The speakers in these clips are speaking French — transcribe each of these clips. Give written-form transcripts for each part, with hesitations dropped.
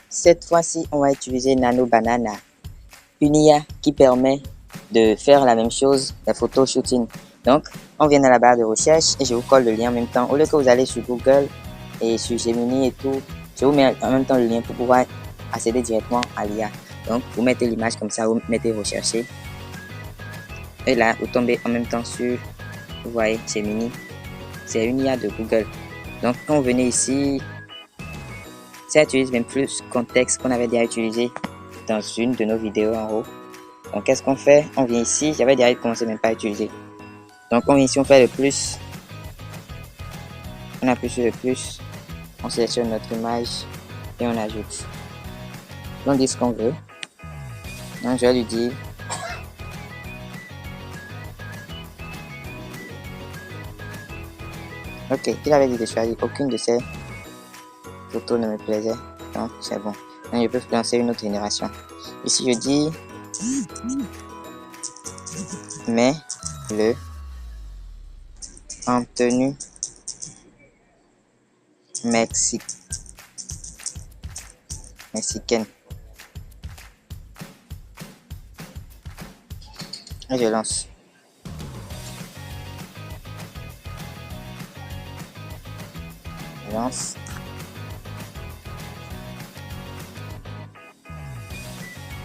Cette fois-ci, on va utiliser Nano Banana, une IA qui permet de faire la même chose, la photo shooting. Donc, on vient dans la barre de recherche et je vous colle le lien en même temps. Au lieu que vous allez sur Google et sur Gemini et tout, je vous mets en même temps le lien pour pouvoir accéder directement à l'IA. Donc, vous mettez l'image comme ça, vous mettez rechercher. Et là, vous tombez en même temps sur, vous voyez, Gemini. C'est une IA de Google. Donc, quand vous venez ici, ça utilise même plus contexte qu'on avait déjà utilisé dans une de nos vidéos en haut. Donc, qu'est-ce qu'on fait? On vient ici, j'avais déjà commencé même pas à utiliser. Donc, on vient ici, on fait le plus. On appuie sur le plus. On sélectionne notre image et on ajoute. On dit ce qu'on veut. Donc, je vais lui dire. Ok, il avait dit de choisir. Aucune de ces photos ne me plaisait. Donc, c'est bon. Donc, je peux lancer une autre génération. Ici, je dis. Mais le en tenue mexicaine. Et je lance. Je lance.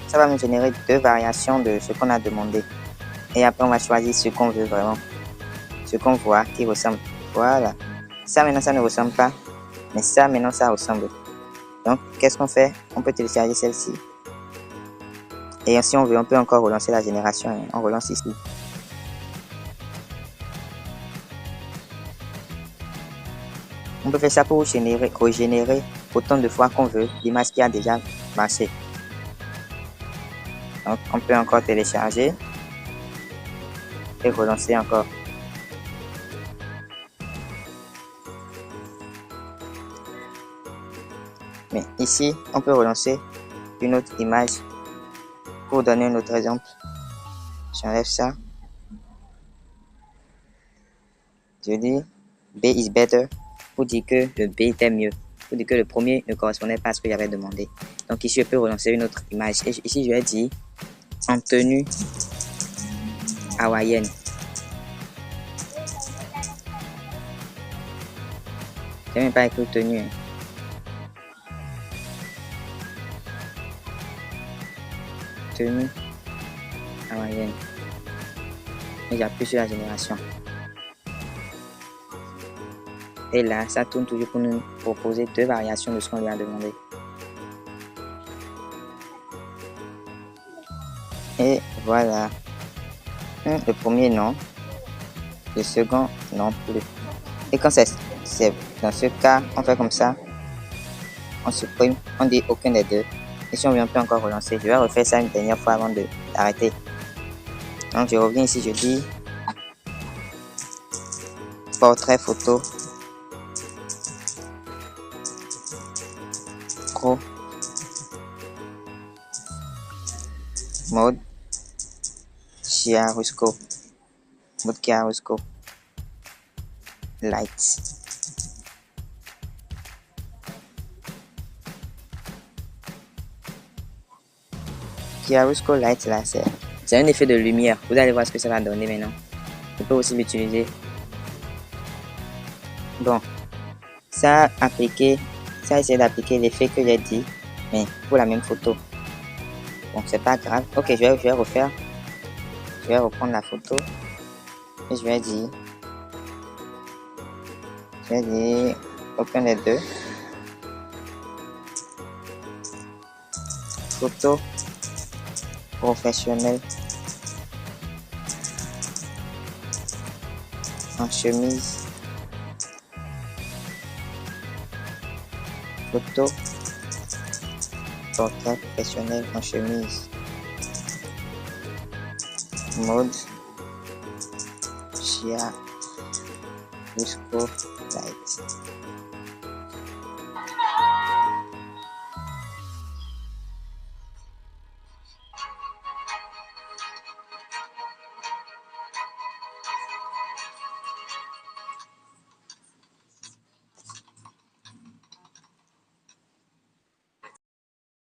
Ça va me générer deux variations de ce qu'on a demandé. Et après, on va choisir ce qu'on veut vraiment. Ce qu'on voit qui ressemble. Voilà. Ça, maintenant, ça ne ressemble pas. Mais ça, maintenant, ça ressemble. Donc, qu'est-ce qu'on fait? On peut télécharger celle-ci. Et si on veut, on peut encore relancer la génération. On relance ici. On peut faire ça pour régénérer autant de fois qu'on veut l'image qui a déjà marché. Donc, on peut encore télécharger et relancer encore. Mais ici, on peut relancer une autre image. Pour donner un autre exemple, j'enlève ça. Je dis B is better pour dire que le B était mieux. Pour dire que le premier ne correspondait pas à ce que j'avais demandé. Donc ici, je peux relancer une autre image. Et ici, je vais dire en tenue hawaïenne. Je n'ai même pas écrit tenue. Tenue hawaïenne. Et j'appuie sur la génération. Et là, ça tourne toujours pour nous proposer deux variations de ce qu'on lui a demandé. Et voilà. Le premier, non. Le second, non plus. Et quand c'est dans ce cas, on fait comme ça. On supprime, on dit aucun des deux. Et si on veut, on peut encore relancer. Je vais refaire ça une dernière fois avant d'arrêter. Donc, je reviens ici, je dis portrait photo. Pro. Mode chiaroscope. Mode chiaroscope. Light. Chiaroscope Light là, c'est un effet de lumière. Vous allez voir ce que ça va donner maintenant. Je peux aussi l'utiliser. Bon, ça a essayé d'appliquer l'effet que j'ai dit, mais pour la même photo. Bon, c'est pas grave. Ok, je vais refaire. Je vais reprendre la photo et je vais dire aucun des deux. Photo professionnelle en chemise. Photo portrait professionnel en chemise. Mode chiaroscope light.